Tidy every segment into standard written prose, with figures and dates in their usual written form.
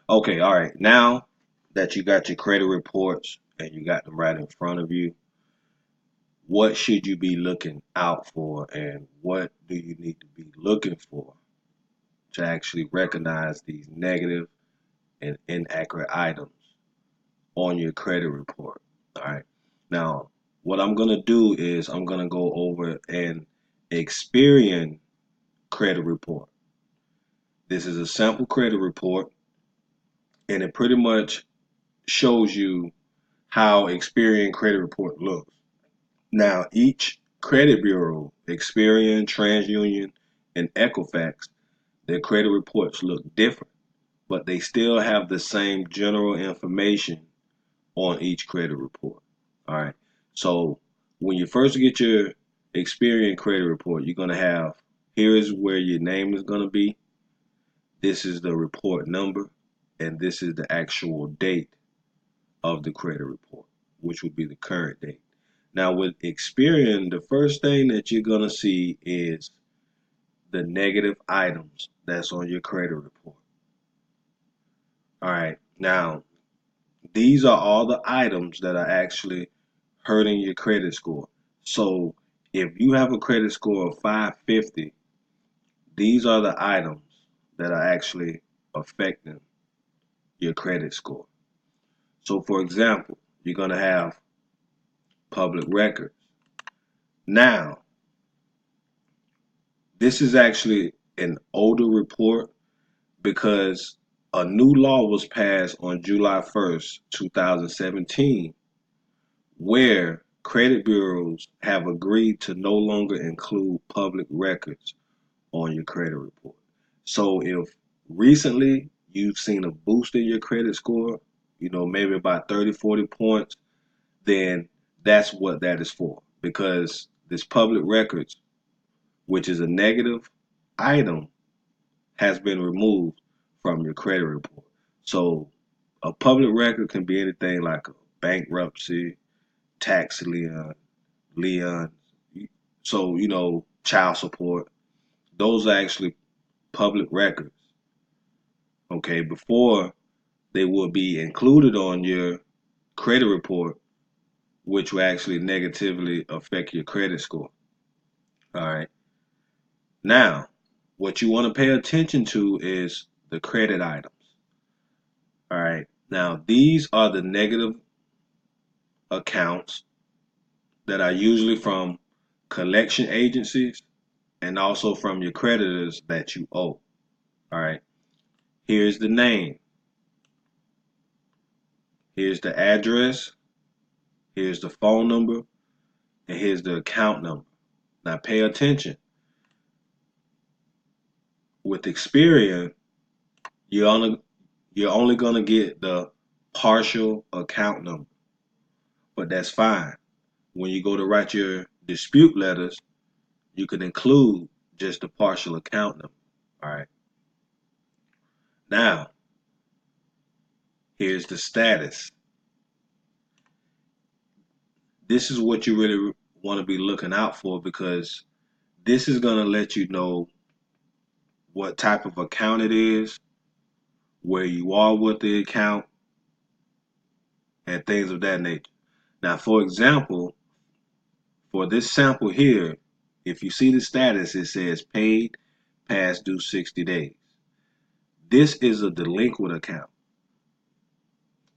Okay, all right. Now that you got your credit reports and you got them right in front of you, what should you be looking out for and what do you need to be looking for to actually recognize these negative and inaccurate items on your credit report? All right. Now, what I'm going to do is I'm going to go over an Experian credit report. This is a sample credit report and it pretty much shows you how Experian credit report looks. Now, each credit bureau, Experian, TransUnion, and Equifax, their credit reports look different, but they still have the same general information on each credit report. All right. So when you first get your Experian credit report, you're going to have here is where your name is going to be. This is the report number, and this is the actual date of the credit report, which would be the current date. Now, with Experian, the first thing that you're going to see is the negative items that's on your credit report. All right. Now, these are all the items that are actually hurting your credit score. So, if you have a credit score of 550, these are the items that are actually affecting your credit score. So, for example, you're going to have public records. Now, this is actually an older report because a new law was passed on July 1st, 2017, where credit bureaus have agreed to no longer include public records on your credit report. So if recently you've seen a boost in your credit score, maybe about 30, 40 points, then that's what that is for. Because this public records, which is a negative item, has been removed from your credit report. So a public record can be anything like a bankruptcy, tax lien. So, child support. Those are actually public records. Okay, before they will be included on your credit report, which will actually negatively affect your credit score. All right. Now, what you want to pay attention to is the credit items. All right. Now, these are the negative accounts that are usually from collection agencies and also from your creditors that you owe. All right. Here's the name. Here's the address. Here's the phone number. And here's the account number. Now pay attention. With Experian, you're only gonna get the partial account number, but that's fine. When you go to write your dispute letters, you can include just the partial account number. All right. Now, here's the status. This is what you really want to be looking out for because this is going to let you know what type of account it is, where you are with the account, and things of that nature. Now, for example, for this sample here, if you see the status, it says paid past due 60 days. This is a delinquent account.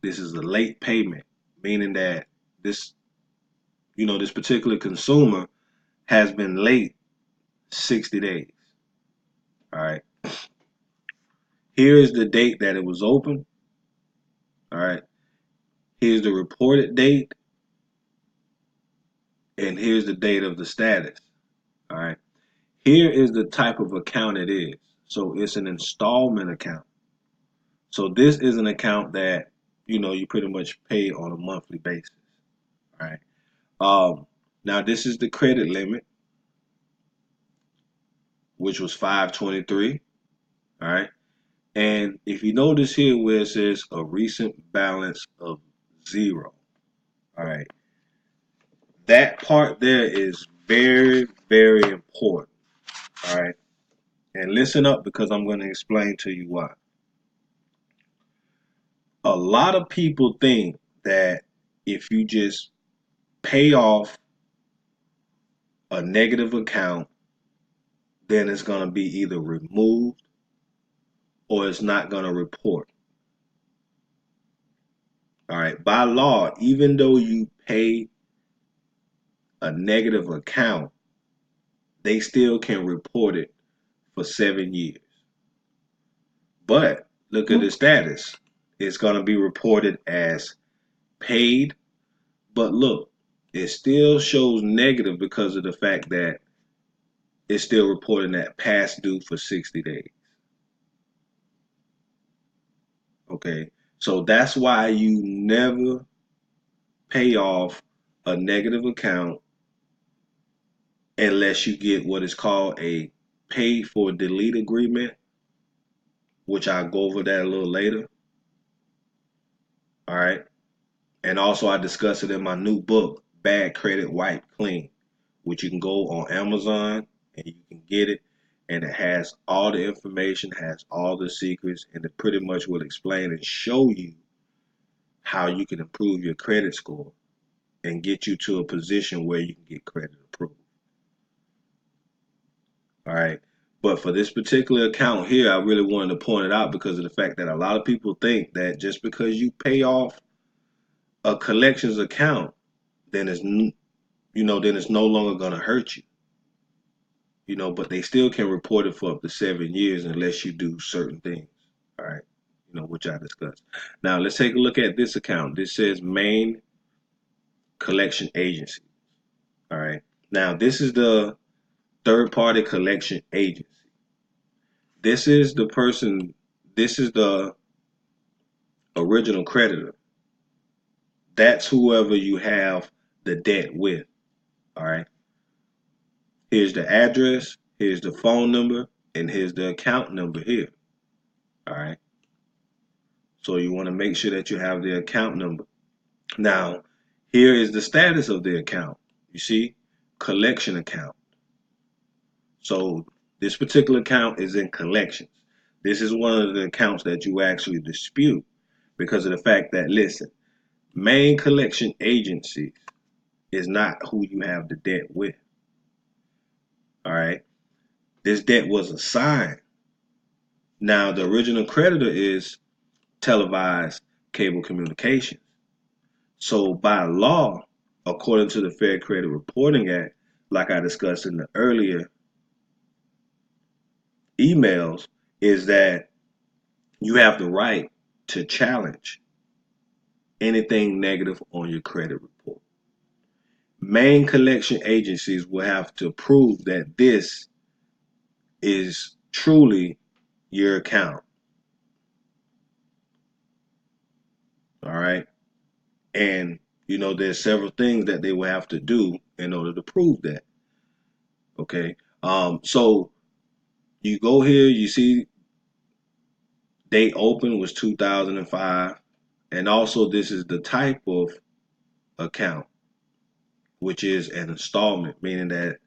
This is a late payment, meaning that this particular consumer has been late 60 days. All right. Here is the date that it was open. All right. Here's the reported date. And here's the date of the status. All right. Here is the type of account it is. So it's an installment account. So this is an account that, you pretty much pay on a monthly basis. All right. Now this is the credit limit, which was 523. All right. And if you notice here where it says a recent balance of 0, all right, that part there is very, very important. All right. And listen up because I'm going to explain to you why. A lot of people think that if you just pay off a negative account, then it's going to be either removed or it's not going to report. All right. By law, even though you pay a negative account, they still can report it for 7 years. But look at the status. It's going to be reported as paid. But look, it still shows negative because of the fact that it's still reporting that past due for 60 days. Okay. So that's why you never pay off a negative account unless you get what is called a pay for delete agreement, which I'll go over that a little later. All right. And also, I discuss it in my new book, Bad Credit Wipe Clean, which you can go on Amazon and you can get it. And it has all the information, has all the secrets, and it pretty much will explain and show you how you can improve your credit score and get you to a position where you can get credit approved. All right. But for this particular account here, I really wanted to point it out because of the fact that a lot of people think that just because you pay off a collections account, then then it's no longer going to hurt you. But they still can report it for up to 7 years unless you do certain things. All right. Which I discussed. Now let's take a look at this account. This says Main Collection Agency. All right. Now this is the third party collection agency. This is the person, this is the original creditor. That's whoever you have the debt with. All right. Here's the address, here's the phone number, and here's the account number here. All right. So you want to make sure that you have the account number. Now, here is the status of the account. You see, collection account. So this particular account is in collections. This is one of the accounts that you actually dispute because of the fact that, listen, Main Collection Agency is not who you have the debt with. All right. This debt was assigned. Now, the original creditor is Televised Cable Communications. So by law, according to the Fair Credit Reporting Act, like I discussed in the earlier emails, is that you have the right to challenge anything negative on your credit report. Main collection agencies will have to prove that this is truly your account. All right. And, there's several things that they will have to do in order to prove that. Okay. So you go here, you see date open was 2005. And also this is the type of account, which is an installment, meaning that,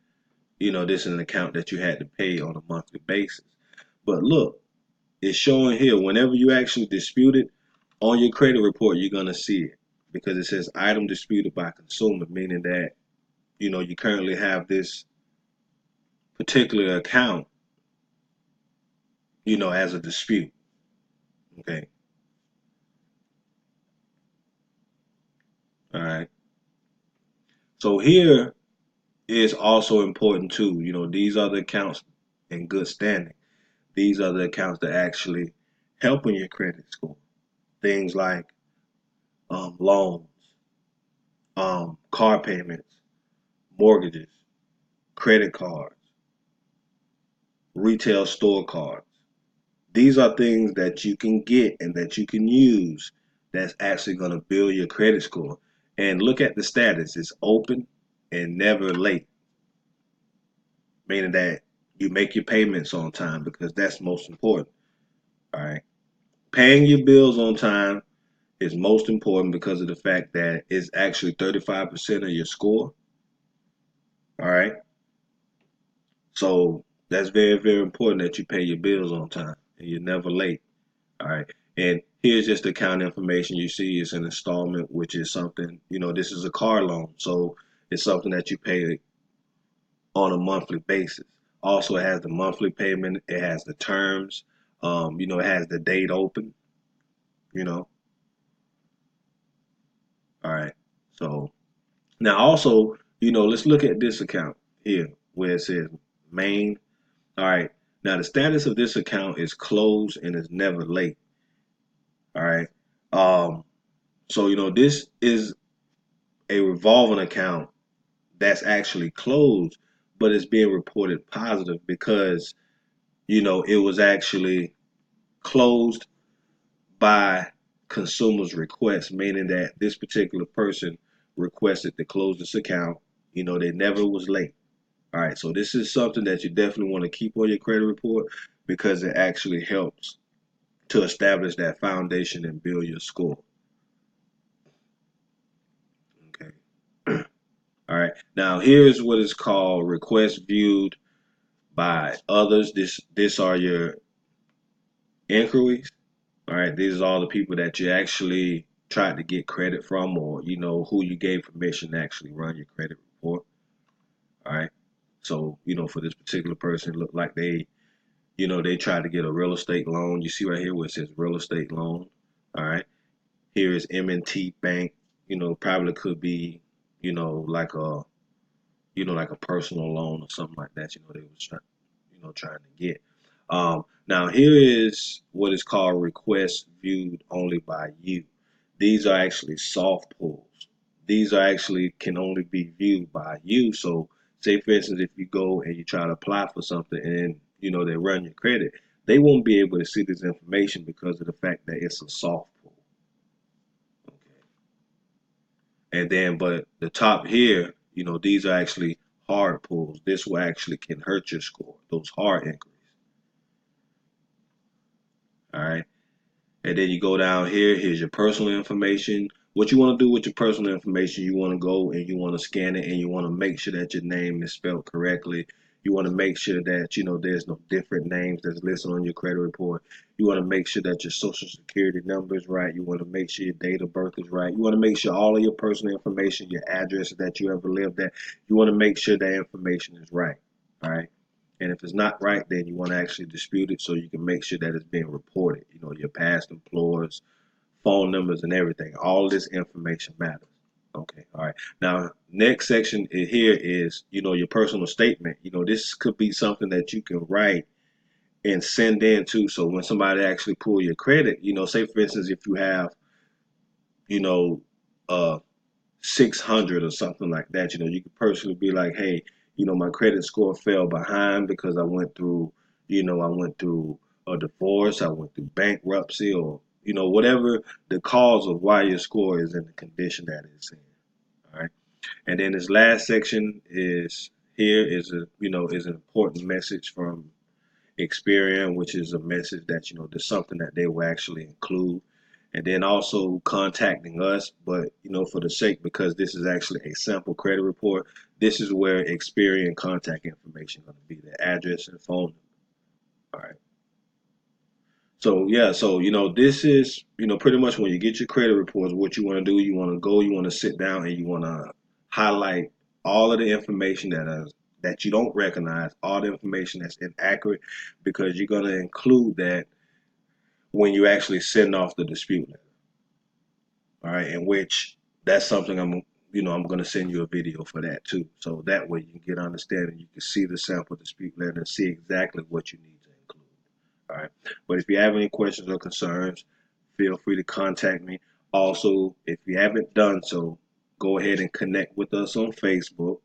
this is an account that you had to pay on a monthly basis. But look, it's showing here whenever you actually dispute it on your credit report, you're going to see it because it says item disputed by consumer, meaning that, you currently have this particular account, as a dispute. Okay. All right. So here is also important too. These are the accounts in good standing. These are the accounts that actually helping your credit score. Things like loans, car payments, mortgages, credit cards, retail store cards. These are things that you can get and that you can use that's actually going to build your credit score. And look at the status. It's open and never late, meaning that you make your payments on time because that's most important. All right. Paying your bills on time is most important because of the fact that it's actually 35% of your score. All right. So that's very, very important that you pay your bills on time and you're never late. All right. And here's just the account information. You see it's an installment, which is something, this is a car loan. So it's something that you pay on a monthly basis. Also, it has the monthly payment. It has the terms. It has the date open, you know. All right. So now also, let's look at this account here where it says main. All right. Now the status of this account is closed and is never late. All right. Um, so this is a revolving account that's actually closed, but it's being reported positive because it was actually closed by consumers' request, meaning that this particular person requested to close this account. They never was late. All right, so this is something that you definitely want to keep on your credit report because it actually helps to establish that foundation and build your score. Okay. All right. Now here's what is called requests viewed by others. This are your inquiries. All right. These are all the people that you actually tried to get credit from, or who you gave permission to actually run your credit report. All right. So for this particular person, it looked like they tried to get a real estate loan. You see right here where it says real estate loan. All right. Here is M&T Bank. Probably could be, like a personal loan or something like that. They was trying to get. Now here is what is called requests viewed only by you. These are actually soft pulls. These are actually can only be viewed by you. So say for instance, if you go and you try to apply for something and they run your credit, they won't be able to see this information because of the fact that it's a soft pull. Okay. And then, but the top here, these are actually hard pulls. This will actually can hurt your score. Those hard inquiries. All right. And then you go down here. Here's your personal information. What you want to do with your personal information, you want to go and you want to scan it and you want to make sure that your name is spelled correctly. You want to make sure that, there's no different names that's listed on your credit report. You want to make sure that your social security number is right. You want to make sure your date of birth is right. You want to make sure all of your personal information, your address that you ever lived at, you want to make sure that information is right. All right. And if it's not right, then you want to actually dispute it so you can make sure that it's being reported. Your past employers, phone numbers, and everything. All this information matters. Okay, all right. Now, next section here is, your personal statement. This could be something that you can write and send in to. So when somebody actually pull your credit, say for instance, if you have, you know, uh, 600 or something like that, you could personally be like, hey, my credit score fell behind because I went through a divorce, I went through bankruptcy, or whatever the cause of why your score is in the condition that it's in. All right. And then this last section is here is is an important message from Experian, which is a message that there's something that they will actually include, and then also contacting us. But for the sake, because this is actually a sample credit report, this is where Experian contact information is going to be, the address and phone number. All right. So yeah, so this is pretty much when you get your credit reports, what you want to do, you want to sit down and you want to highlight all of the information that you don't recognize, all the information that's inaccurate, because you're going to include that when you actually send off the dispute letter. All right, in which that's something I'm going to send you a video for that too, so that way you can get understanding, you can see the sample dispute letter and see exactly what you need to include. All right. But if you have any questions or concerns, feel free to contact me. Also, if you haven't done so, go ahead and connect with us on Facebook,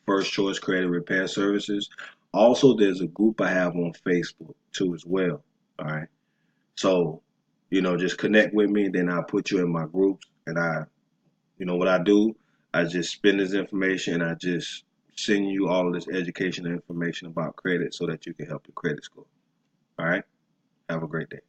First Choice Credit Repair Services. Also, there's a group I have on Facebook too as well. All right. So, just connect with me, then I'll put you in my groups, and what I do, I just spin this information and I just send you all of this educational information about credit so that you can help your credit score. All right. Have a great day.